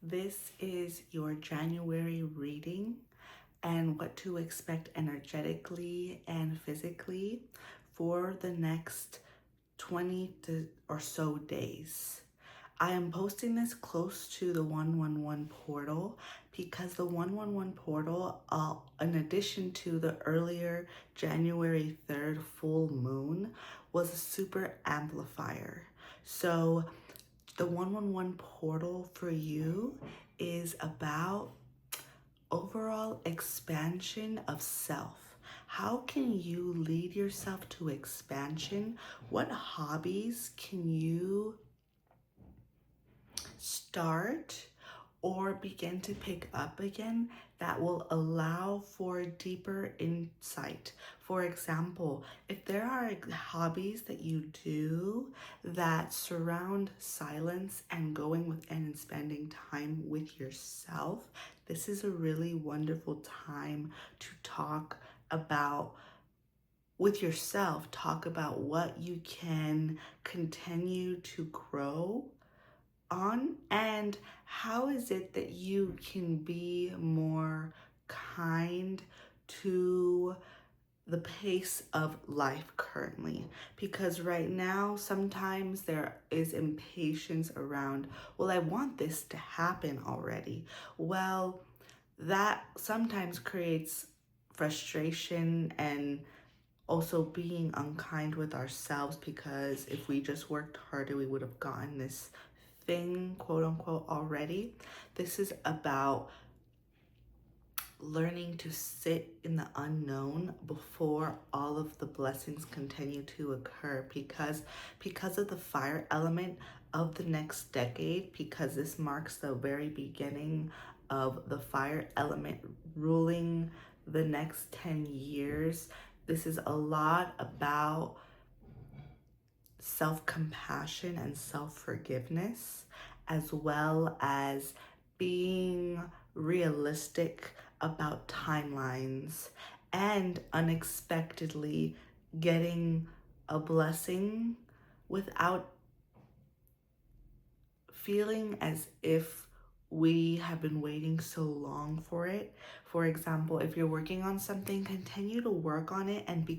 This is your January reading and what to expect energetically and physically for the next 20 or so days. I am posting this close to the 111 portal because the 111 portal, in addition to the earlier January 3rd full moon, was a super amplifier. So the 111 portal for you is about overall expansion of self. How can you lead yourself to expansion? What hobbies can you start or begin to pick up again that will allow for deeper insight? For example, if there are hobbies that you do that surround silence and going within and spending time with yourself, this is a really wonderful time to talk about with yourself, talk about what you can continue to grow on, and how is it that you can be more kind to the pace of life currently. Because right now sometimes there is impatience around, well, I want this to happen already. Well, that sometimes creates frustration and also being unkind with ourselves, because if we just worked harder, we would have gotten this thing, quote unquote, already. This is about learning to sit in the unknown before all of the blessings continue to occur, because of the fire element of the next decade, because this marks the very beginning of the fire element ruling the next 10 years. This is a lot about self-compassion and self-forgiveness, as well as being realistic about timelines and unexpectedly getting a blessing without feeling as if we have been waiting so long for it. For example, if you're working on something, continue to work on it and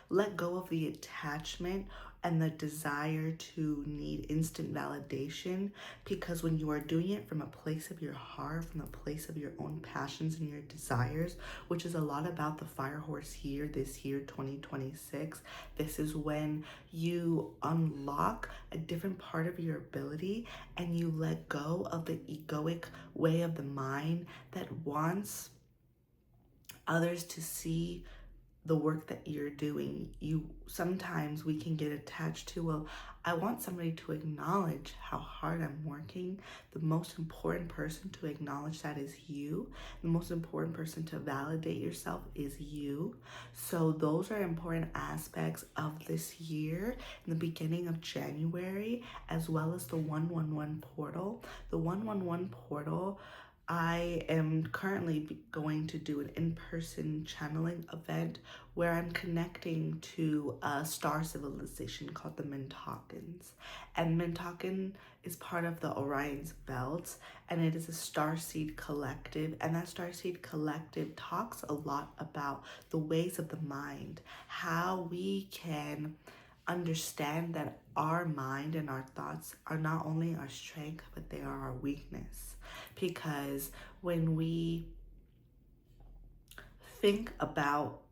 let go of the attachment and the desire to need instant validation, because when you are doing it from a place of your heart, from a place of your own passions and your desires, which is a lot about the fire horse year, this year 2026, this is when you unlock a different part of your ability and you let go of the egoic way of the mind that wants others to see the work that you're doing. Sometimes we can get attached to, well, I want somebody to acknowledge how hard I'm working. The most important person to acknowledge that is you. The most important person to validate yourself is you. So those are important aspects of this year, in the beginning of January, as well as the 111 portal. The 111 portal, I am currently going to do an in-person channeling event where I'm connecting to a star civilization called the Mintakans. And Mintakan is part of the Orion's Belt, and it is a starseed collective. And that starseed collective talks a lot about the ways of the mind, how we can understand that our mind and our thoughts are not only our strength, but they are our weakness. Because when we think about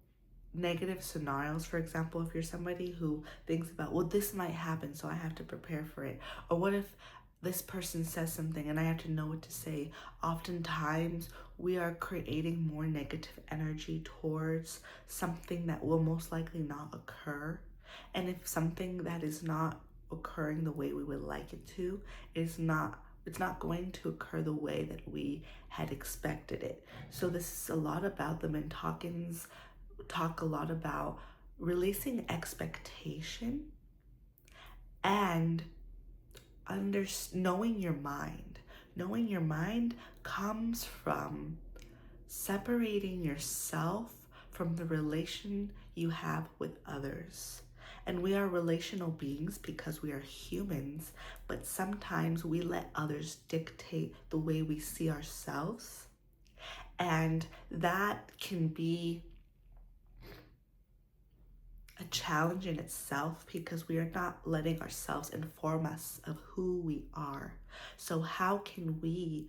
negative scenarios, for example, if you're somebody who thinks about, well, this might happen, so I have to prepare for it, or what if this person says something and I have to know what to say, oftentimes we are creating more negative energy towards something that will most likely not occur. And if something that is not occurring the way we would like it to, it's not going to occur the way that we had expected it. So this is a lot about the Mintakans talk a lot about releasing expectation and knowing your mind. Knowing your mind comes from separating yourself from the relation you have with others. And we are relational beings because we are humans, but sometimes we let others dictate the way we see ourselves. And that can be a challenge in itself because we are not letting ourselves inform us of who we are. So, how can we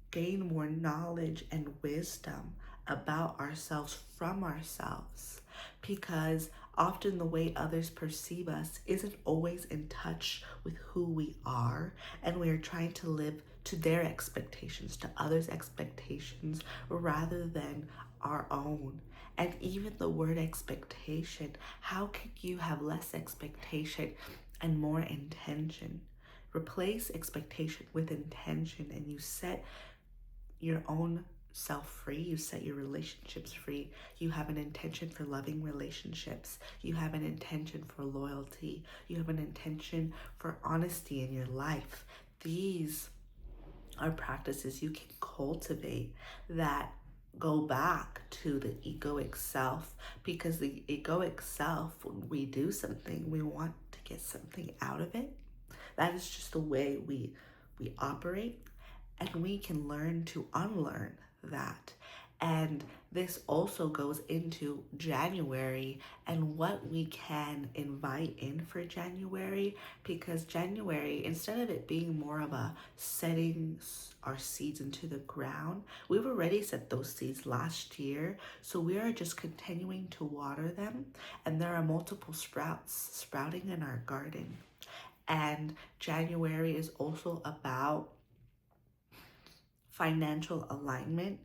gain more knowledge and wisdom about ourselves from ourselves? Because often the way others perceive us isn't always in touch with who we are, and we are trying to live to their expectations, to others' expectations, rather than our own. And even the word expectation, how can you have less expectation and more intention? Replace expectation with intention, and you set your own self free. You set your relationships free. You have an intention for loving relationships. You have an intention for loyalty. You have an intention for honesty in your life. These are practices you can cultivate that go back to the egoic self, because the egoic self, when we do something, we want to get something out of it. That is just the way we operate, and we can learn to unlearn that. And this also goes into January and what we can invite in for January, because January, instead of it being more of a setting our seeds into the ground, we've already set those seeds last year. So we are just continuing to water them, and there are multiple sprouts sprouting in our garden. And January is also about financial alignment.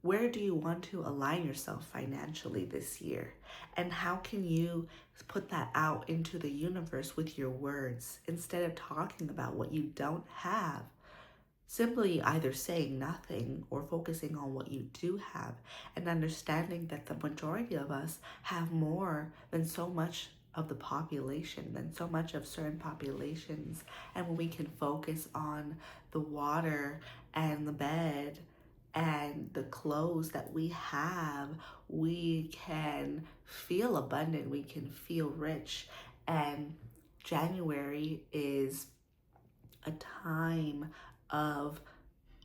Where do you want to align yourself financially this year? And how can you put that out into the universe with your words instead of talking about what you don't have? Simply either saying nothing or focusing on what you do have, and understanding that the majority of us have more than so much of the population, than so much of certain populations. And when we can focus on the water and the bed and the clothes that we have, we can feel abundant, we can feel rich. And January is a time of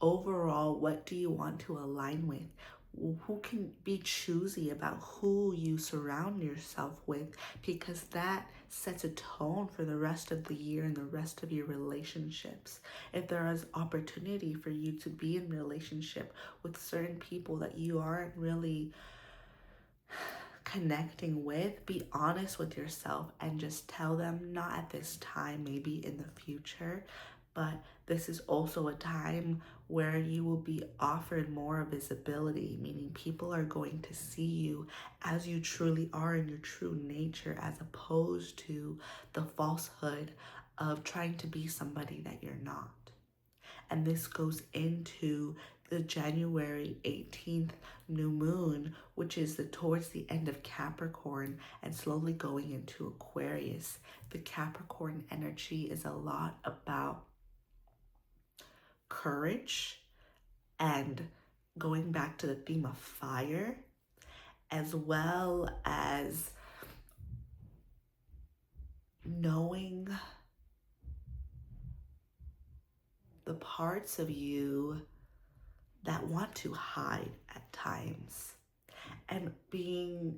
overall, what do you want to align with? Who can be choosy about who you surround yourself with, because that sets a tone for the rest of the year and the rest of your relationships. If there is opportunity for you to be in relationship with certain people that you aren't really connecting with, be honest with yourself and just tell them, not at this time, maybe in the future. But this is also a time where you will be offered more visibility, meaning people are going to see you as you truly are in your true nature, as opposed to the falsehood of trying to be somebody that you're not. And this goes into the January 18th new moon, which is towards the end of Capricorn and slowly going into Aquarius. The Capricorn energy is a lot about courage and going back to the theme of fire, as well as knowing the parts of you that want to hide at times, and being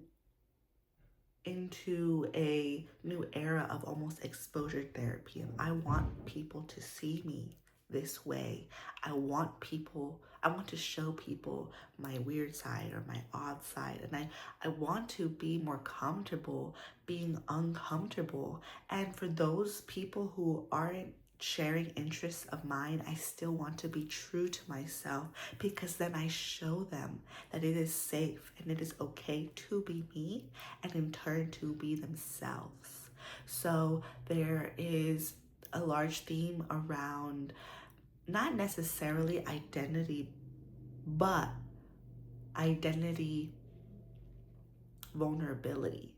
into a new era of almost exposure therapy. And I want people to see me this way. I want to show people my weird side or my odd side. And I want to be more comfortable being uncomfortable. And for those people who aren't sharing interests of mine, I still want to be true to myself, because then I show them that it is safe and it is okay to be me, and in turn to be themselves. So there is a large theme around not necessarily identity, but identity vulnerability.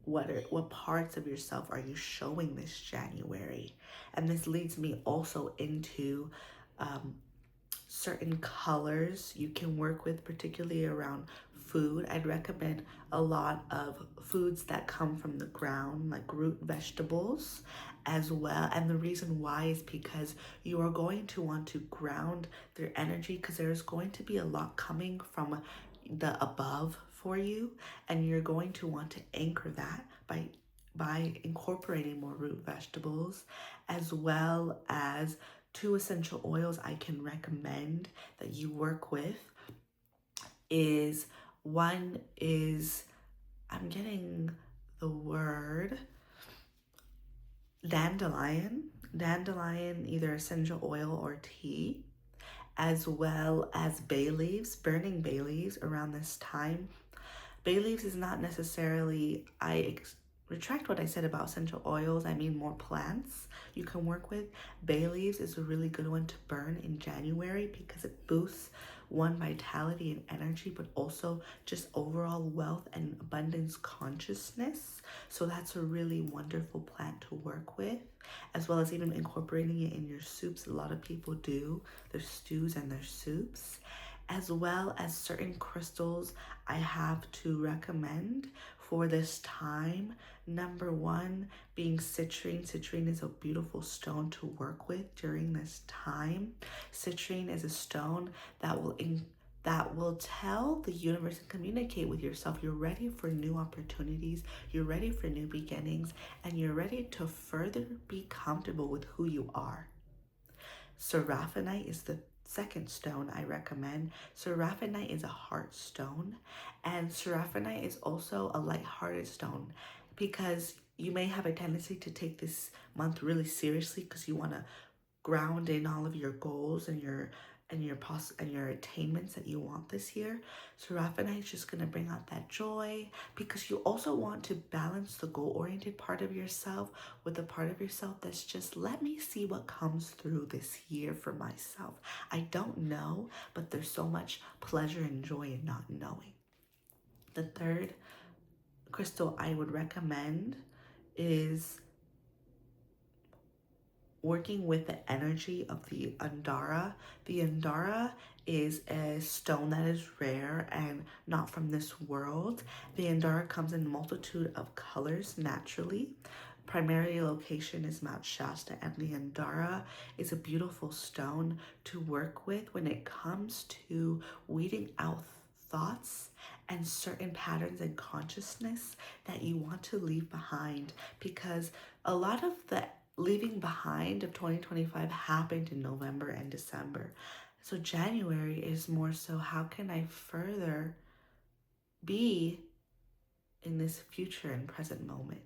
What parts of yourself are you showing this January? And this leads me also into certain colors you can work with, particularly around food. I'd recommend a lot of foods that come from the ground, like root vegetables as well. And the reason why is because you are going to want to ground their energy, because there's going to be a lot coming from the above for you, and you're going to want to anchor that by incorporating more root vegetables, as well as two essential oils I can recommend that you work with is one is, I'm getting the word, dandelion, either essential oil or tea, as well as bay leaves, burning bay leaves around this time. Bay leaves is not necessarily, retract what I said about essential oils. I mean more plants you can work with. Bay leaves is a really good one to burn in January because it boosts one, vitality and energy, but also just overall wealth and abundance consciousness. So that's a really wonderful plant to work with, as well as even incorporating it in your soups. A lot of people do their stews and their soups, as well as certain crystals I have to recommend for this time. Number one being citrine. Citrine is a beautiful stone to work with during this time. Citrine is a stone that will tell the universe and communicate with yourself you're ready for new opportunities, you're ready for new beginnings, and you're ready to further be comfortable with who you are. Seraphonite is the second stone I recommend. Seraphonite is a heart stone, and seraphonite is also a light-hearted stone, because you may have a tendency to take this month really seriously because you want to ground in all of your goals and your attainments that you want this year. Seraphonite is just going to bring out that joy, because you also want to balance the goal-oriented part of yourself with the part of yourself that's just, let me see what comes through this year for myself. I don't know, but there's so much pleasure and joy in not knowing. The third crystal I would recommend is working with the energy of the Andara. The Andara is a stone that is rare and not from this world. The Andara comes in a multitude of colors naturally. Primary location is Mount Shasta, and the Andara is a beautiful stone to work with when it comes to weeding out thoughts and certain patterns in consciousness that you want to leave behind, because a lot of the leaving behind of 2025 happened in November and December. So January is more so, how can I further be in this future and present moment?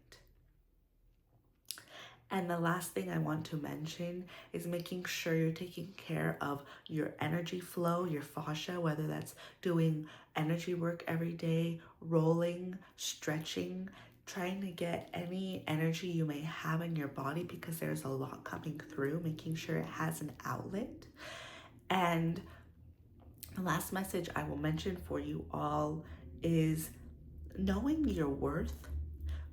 And the last thing I want to mention is making sure you're taking care of your energy flow, your fascia, whether that's doing energy work every day, rolling, stretching, trying to get any energy you may have in your body, because there's a lot coming through, making sure it has an outlet. And the last message I will mention for you all is knowing your worth.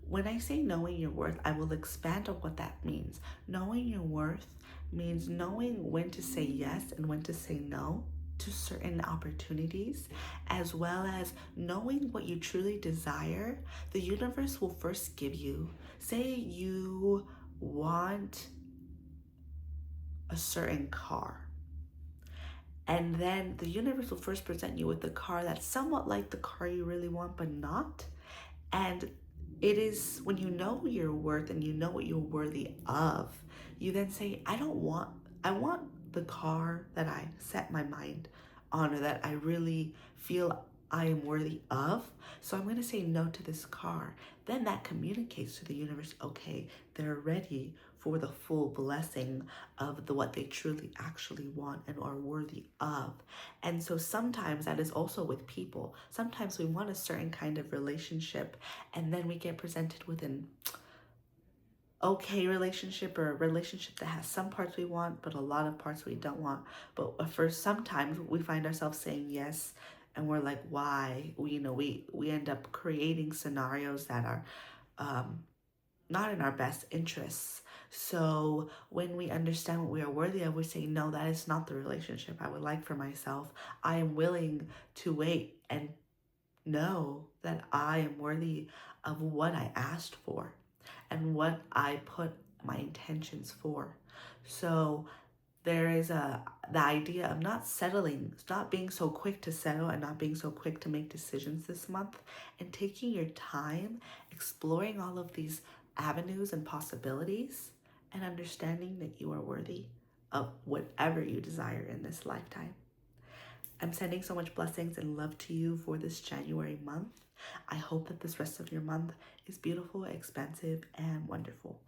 When I say knowing your worth, I will expand on what that means. Knowing your worth means knowing when to say yes and when to say no to certain opportunities, as well as knowing what you truly desire. The universe will first give you, say you want a certain car, and then the universe will first present you with the car that's somewhat like the car you really want, but not. And it is when you know your worth and you know what you're worthy of, you then say, I want the car that I set my mind on, or that I really feel I am worthy of. So I'm going to say no to this car. Then that communicates to the universe, okay, they're ready for the full blessing of what they truly actually want and are worthy of. And so sometimes that is also with people. Sometimes we want a certain kind of relationship, and then we get presented with an okay relationship, or a relationship that has some parts we want but a lot of parts we don't want. But for sometimes we find ourselves saying yes, and we're like, why? We end up creating scenarios that are not in our best interests. So when we understand what we are worthy of, we say, no, that is not the relationship I would like for myself. I am willing to wait and know that I am worthy of what I asked for and what I put my intentions for. So there is the idea of not settling, not being so quick to settle and not being so quick to make decisions this month, and taking your time exploring all of these avenues and possibilities and understanding that you are worthy of whatever you desire in this lifetime. I'm sending so much blessings and love to you for this January month. I hope that this rest of your month is beautiful, expansive, and wonderful.